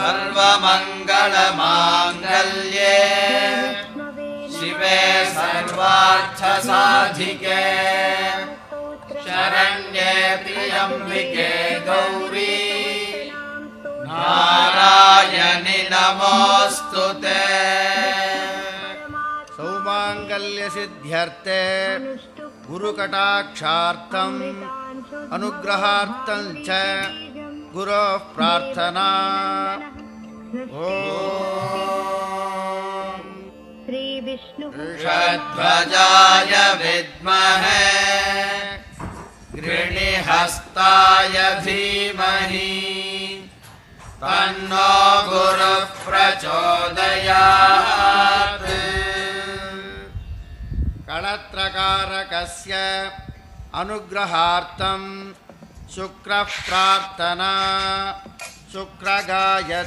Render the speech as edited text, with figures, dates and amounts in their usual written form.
सर्वमङ्गलमाङ्गल्ये शिवे सर्वार्थसाधिके शरण्ये त्र्यम्बिके गौरी नारायणि नमोऽस्तुते। सौमाङ्गल्यसिद्ध्यर्थे गुरुकटाक्षार्थम् अनुग्रहार्थं च गुरोः प्रार्थना। वृषध्वजाय विद्महे गृणिहस्ताय धीमहि तन्नो गुरुः प्रचोदयात्। कळत्रकारकस्य अनुग्रहार्थं शुक्रः प्रार्थना शुक्रगायत्री।